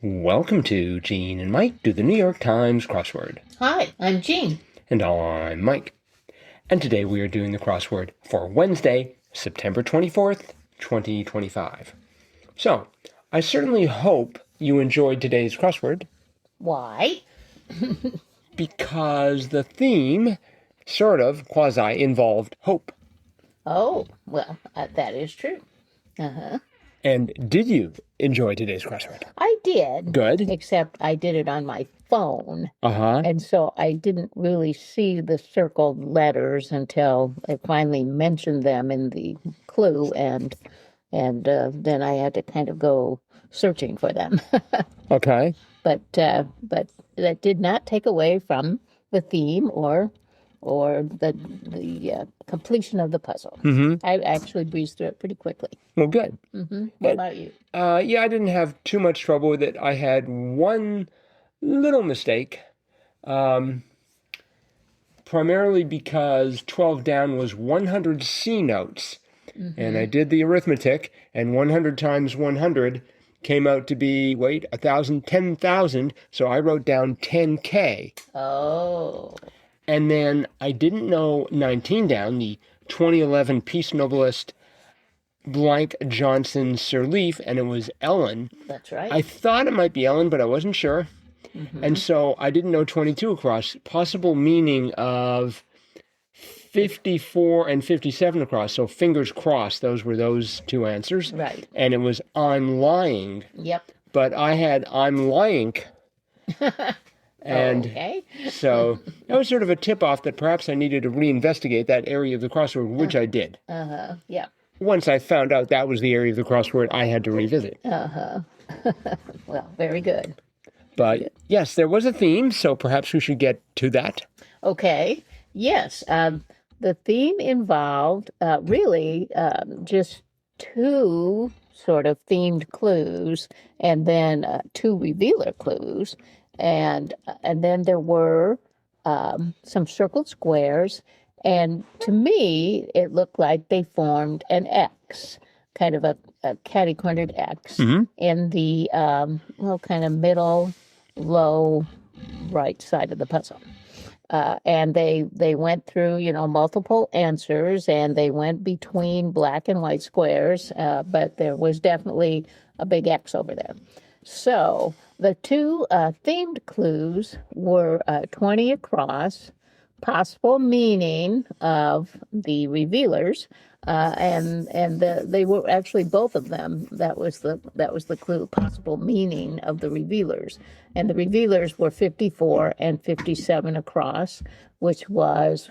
Welcome to Gene and Mike do the New York Times crossword. Hi, I'm Jean. And I'm Mike. And today we are doing the crossword for Wednesday, September 24th, 2025. So, I certainly hope you enjoyed today's crossword. Why? Because the theme sort of quasi-involved hope. Oh, well, that is true. And did you enjoy today's crossword? I did. Good. Except I did it on my phone. Uh-huh. And so I didn't really see the circled letters until I finally mentioned them in the clue, and then I had to kind of go searching for them. Okay. But that did not take away from the theme or the completion of the puzzle. Mm-hmm. I actually breezed through it pretty quickly. Well, good. What about you? Yeah, I didn't have too much trouble with it. I had one little mistake, primarily because 12 down was 100 C notes. And I did the arithmetic, and 100 times 100 came out to be, 1,000, 10,000. So I wrote down 10K. Oh. And then I didn't know 19 down, the 2011 Peace Nobelist blank Johnson Sirleaf, and it was Ellen. That's right. I thought it might be Ellen, but I wasn't sure. And so I didn't know 22 across. Possible meaning of 54 and 57 across. So fingers crossed, those were those two answers. Right. And it was I'm lying. Yep. But I had I'm lying. And okay. so that was sort of a tip-off that perhaps I needed to reinvestigate that area of the crossword, which I did. Yeah. Once I found out that was the area of the crossword, I had to revisit. Well, very good. But yes, there was a theme, so perhaps we should get to that. Okay. Yes. The theme involved really just two sort of themed clues, and then two revealer clues, and then there were some circled squares, and to me it looked like they formed an X, kind of a catty-cornered X in the kind of middle, low right side of the puzzle. And they went through, multiple answers, and they went between black and white squares, but there was definitely a big X over there. So the two themed clues were 20 across, possible meaning of the revealers, and they were actually both of them. That was the clue, possible meaning of the revealers, and the revealers were 54 and 57 across, which was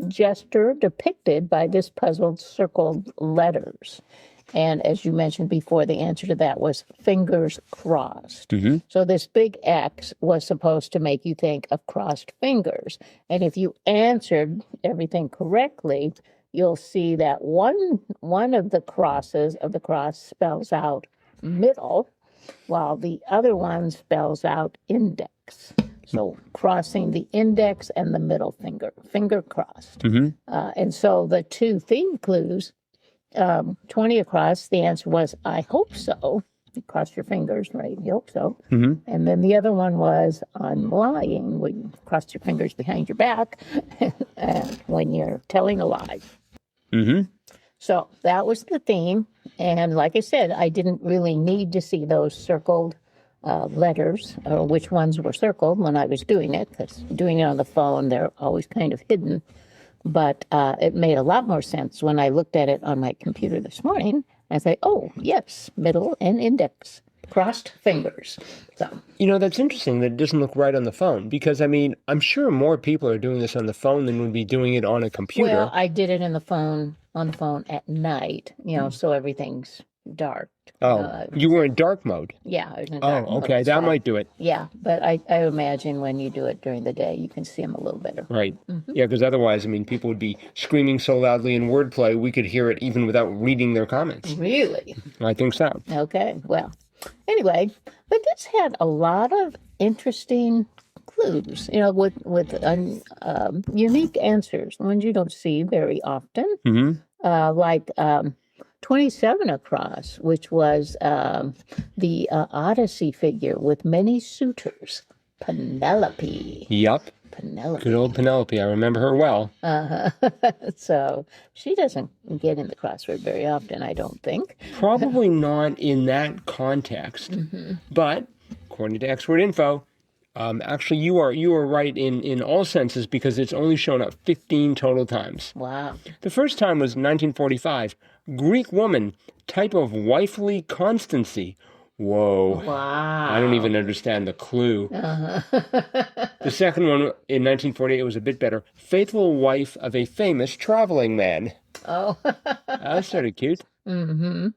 gesture depicted by this puzzled circled letters. And as you mentioned before, the answer to that was fingers crossed. So this big X was supposed to make you think of crossed fingers. And if you answered everything correctly, you'll see that one of the crosses of the cross spells out middle, while the other one spells out index. So crossing the index and the middle finger crossed. And so the two theme clues, 20 across, the answer was, I hope so. You cross your fingers, right? You hope so. And then the other one was, I'm lying, when you cross your fingers behind your back and when you're telling a lie. So that was the theme. And like I said, I didn't really need to see those circled letters, or which ones were circled when I was doing it, because doing it on the phone, they're always kind of hidden. But it made a lot more sense when I looked at it on my computer this morning. I say, oh, yes, middle and index, crossed fingers. So that's interesting that it doesn't look right on the phone, because, I'm sure more people are doing this on the phone than would be doing it on a computer. Well, I did it on the phone at night, so everything's dark. You were in dark mode? Yeah, I was in dark mode. Okay, that might do it. Yeah, but I imagine when you do it during the day, you can see them a little better. Right. Yeah, because otherwise, people would be screaming so loudly in wordplay, we could hear it even without reading their comments. Really? I think so. Okay, well, anyway, but this had a lot of interesting clues, with unique answers, ones you don't see very often, like 27 across, which was the Odyssey figure with many suitors. Penelope. Yep. Penelope. Good old Penelope. I remember her well. So she doesn't get in the crossword very often, I don't think. Probably not in that context. But according to Expert Info, actually you are right in all senses because it's only shown up 15 total times. Wow. The first time was 1945. Greek woman, type of wifely constancy. Whoa. Wow. I don't even understand the clue. The second one in 1948 was a bit better. Faithful wife of a famous traveling man. Oh. That's sort of cute. So,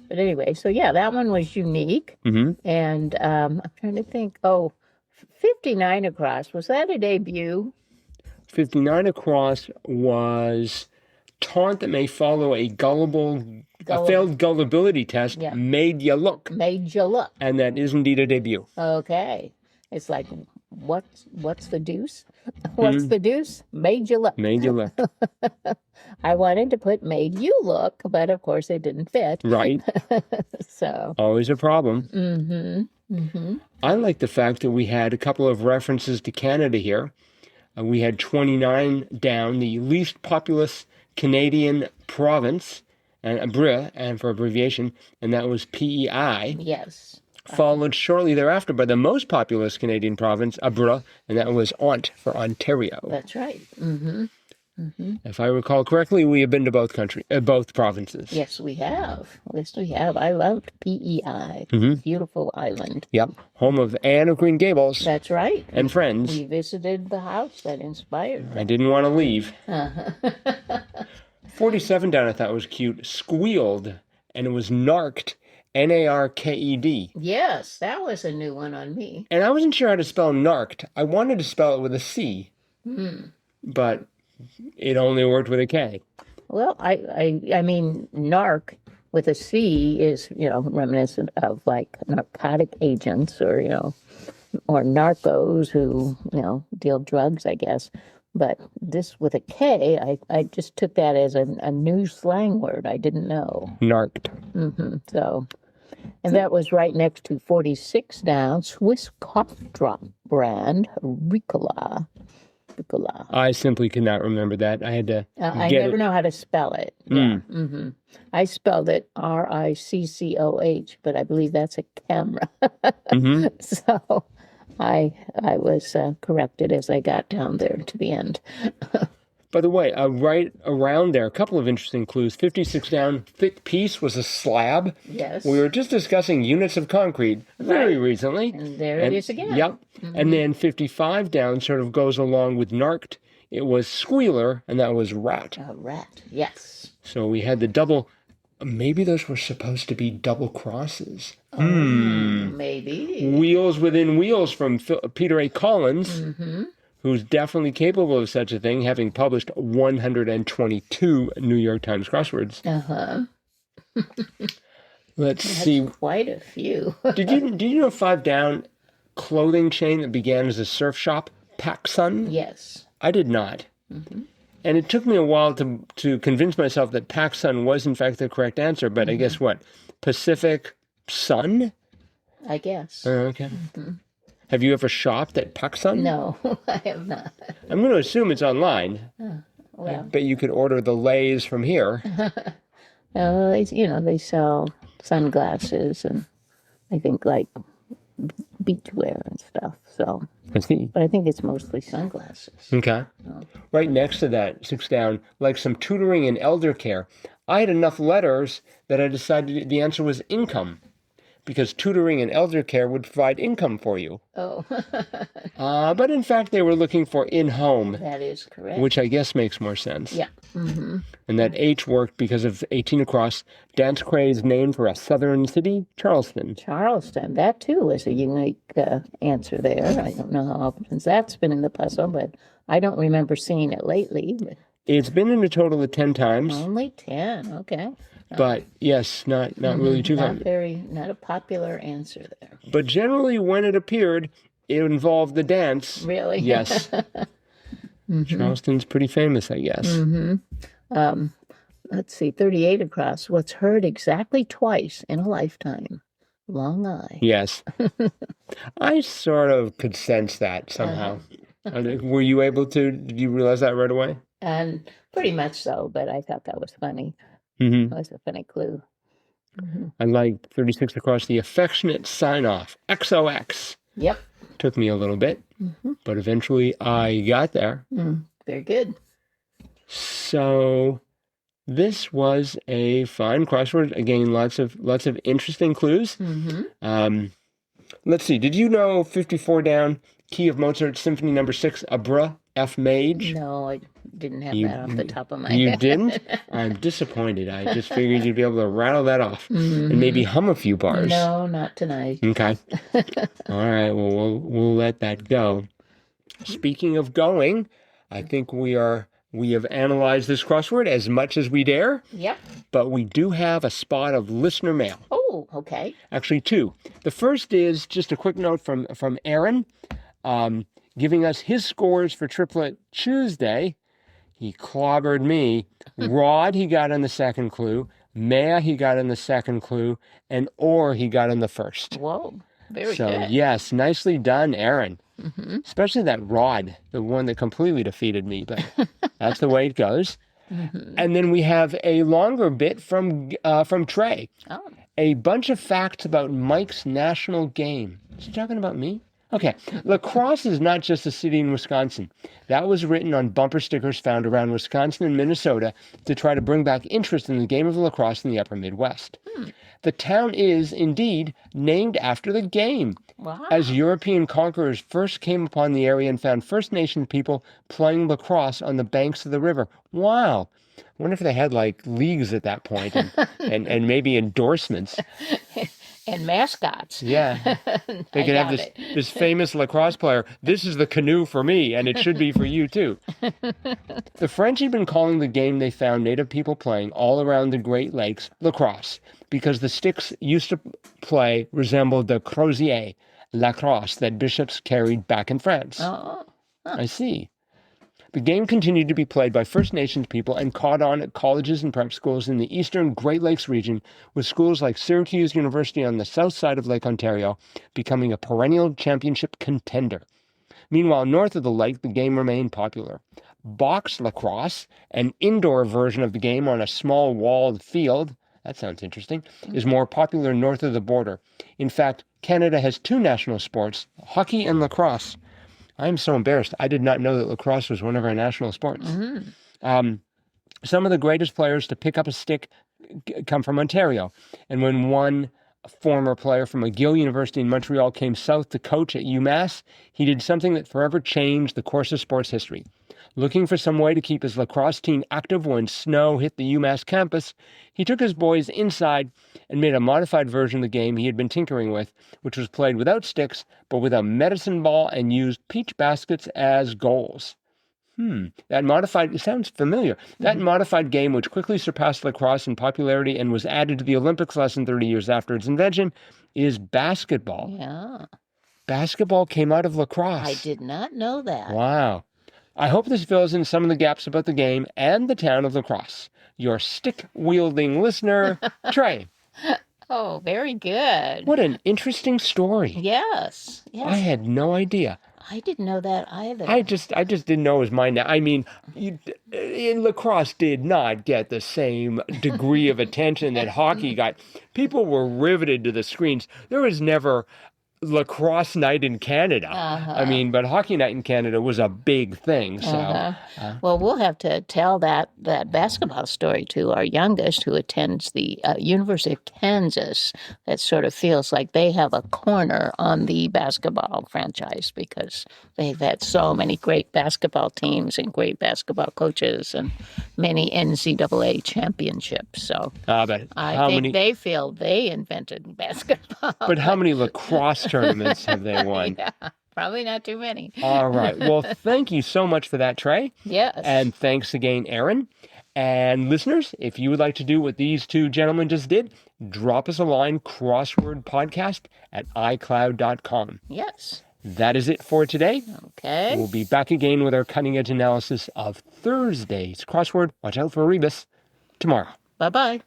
but anyway, so yeah, that one was unique. And I'm trying to think. Oh, 59 across. Was that a debut? 59 across was taunt that may follow a failed gullibility test made you look. Made you look. And that is indeed a debut. Okay. It's like, what's the deuce? What's the deuce? Made you look. Made you look. I wanted to put made you look, but of course it didn't fit. Right. So. Always a problem. I like the fact that we had a couple of references to Canada here. We had 29 down, the least populous Canadian province, and for abbreviation, and that was PEI. Yes. Followed shortly thereafter by the most populous Canadian province, Alberta, and that was ONT for Ontario. That's right. If I recall correctly, we have been to both provinces. Yes, we have. Yes, we have. I loved PEI. Beautiful island. Yep. Home of Anne of Green Gables. That's right. And friends. We visited the house that inspired them. I didn't want to leave. 47 down I thought was cute. Squealed, and it was narked. Narked. Yes, that was a new one on me. And I wasn't sure how to spell narked. I wanted to spell it with a C. But it only worked with a K. Well, I mean, narc with a C is, reminiscent of like narcotic agents or narcos who, deal drugs, I guess. But this with a K, I just took that as a new slang word. I didn't know. Narked. So, and that was right next to 46 down, Swiss cough drop brand, Ricola. I simply could not remember that. I had to I never know how to spell it. I spelled it RICCOH, but I believe that's a camera. So I was corrected as I got down there to the end. By the way, right around there, a couple of interesting clues. 56 down, thick piece was a slab. Yes. We were just discussing units of concrete very recently. And there it is again. Yep. And then 55 down sort of goes along with narked. It was squealer, and that was rat. Rat, yes. So we had the double. Maybe those were supposed to be double crosses. Maybe. Wheels within wheels from Peter A. Collins. Who's definitely capable of such a thing, having published 122 New York Times crosswords. Let's see. Quite a few. Did you know 5 down clothing chain that began as a surf shop, PacSun? Yes. I did not. And it took me a while to convince myself that PacSun was in fact the correct answer, but I guess what? Pacific Sun? I guess. Okay. Have you ever shopped at PacSun? No, I have not. I'm going to assume it's online. Well. I bet you could order the lays from here. They sell sunglasses and I think like beachwear and stuff. So, I see. But I think it's mostly sunglasses. Okay. Right next to that, 6 down, like some tutoring and elder care. I had enough letters that I decided the answer was income. Because tutoring and elder care would provide income for you. Oh. But in fact, they were looking for in-home. That is correct. Which I guess makes more sense. Yeah. And that H worked because of 18 across. Dance craze named for a southern city, Charleston. Charleston. That, too, is a unique answer there. I don't know how often that's been in the puzzle, but I don't remember seeing it lately. It's been in a total of 10 times. Only 10, okay. But yes, not really too common. Not a popular answer there. But generally, when it appeared, it involved the dance. Really? Yes. Charleston's pretty famous, I guess. let's see, 38 across. What's heard exactly twice in a lifetime? Long eye. Yes. I sort of could sense that somehow. Were you able to? Did you realize that right away? And pretty much so, but I thought that was funny. Mm-hmm. That was a funny clue. I like 36 across, the affectionate sign-off, XOX. Yep. Took me a little bit, but eventually I got there. Very good. So this was a fine crossword. Again, lots of interesting clues. Let's see. Did you know 54 down, key of Mozart, Symphony Number 6, Abra, F Maj? No, I didn't have that off the top of my head. You didn't? I'm disappointed. I just figured you'd be able to rattle that off and maybe hum a few bars. No, not tonight. Okay. All right. Well, we'll let that go. Speaking of going, I think we have analyzed this crossword as much as we dare. Yep. But we do have a spot of listener mail. Oh, okay. Actually, two. The first is just a quick note from Aaron, giving us his scores for Triplet Tuesday. He clobbered me. Rod he got on the second clue. Maya he got on the second clue. And or he got on the first. Whoa, very so, good. yes, nicely done, Aaron. Especially that Rod, the one that completely defeated me. But that's the way it goes. And then we have a longer bit from Trey. Oh. A bunch of facts about Mike's national game. Is he talking about me? Okay. Lacrosse is not just a city in Wisconsin. That was written on bumper stickers found around Wisconsin and Minnesota to try to bring back interest in the game of lacrosse in the upper Midwest. The town is, indeed, named after the game. Wow. As European conquerors first came upon the area and found First Nation people playing lacrosse on the banks of the river. Wow. I wonder if they had, like, leagues at that point and maybe endorsements. And mascots. Yeah. They could have this famous lacrosse player. This is the canoe for me, and it should be for you, too. The French had been calling the game they found native people playing all around the Great Lakes lacrosse because the sticks used to play resembled the crozier, lacrosse, that bishops carried back in France. Oh. Huh. I see. The game continued to be played by First Nations people and caught on at colleges and prep schools in the eastern Great Lakes region, with schools like Syracuse University on the south side of Lake Ontario becoming a perennial championship contender. Meanwhile, north of the lake, the game remained popular. Box lacrosse, an indoor version of the game on a small walled field, that sounds interesting, is more popular north of the border. In fact, Canada has two national sports, hockey and lacrosse. I'm so embarrassed. I did not know that lacrosse was one of our national sports. Some of the greatest players to pick up a stick come from Ontario. And when one former player from McGill University in Montreal came south to coach at UMass, he did something that forever changed the course of sports history. Looking for some way to keep his lacrosse team active when snow hit the UMass campus, he took his boys inside and made a modified version of the game he had been tinkering with, which was played without sticks, but with a medicine ball and used peach baskets as goals. It sounds familiar. That modified game, which quickly surpassed lacrosse in popularity and was added to the Olympics less than 30 years after its invention, is basketball. Yeah. Basketball came out of lacrosse. I did not know that. Wow. I hope this fills in some of the gaps about the game and the town of lacrosse. Your stick-wielding listener, Trey. Oh, very good. What an interesting story. Yes. I had no idea. I didn't know that either. I just didn't know it was mine. I mean, lacrosse did not get the same degree of attention that hockey got. People were riveted to the screens. There was never lacrosse night in Canada. I mean, but hockey night in Canada was a big thing. So, well, we'll have to tell that basketball story to our youngest, who attends the University of Kansas. That sort of feels like they have a corner on the basketball franchise because they've had so many great basketball teams and great basketball coaches and many NCAA championships. So I think they feel they invented basketball. But how many lacrosse tournaments have they won? Yeah, probably not too many. All right. Well, thank you so much for that, Trey. Yes. And thanks again, Aaron. And listeners, if you would like to do what these two gentlemen just did, drop us a line, crosswordpodcast@icloud.com. Yes. That is it for today. Okay. We'll be back again with our cutting-edge analysis of Thursday's crossword. Watch out for Rebus. tomorrow. Bye-bye.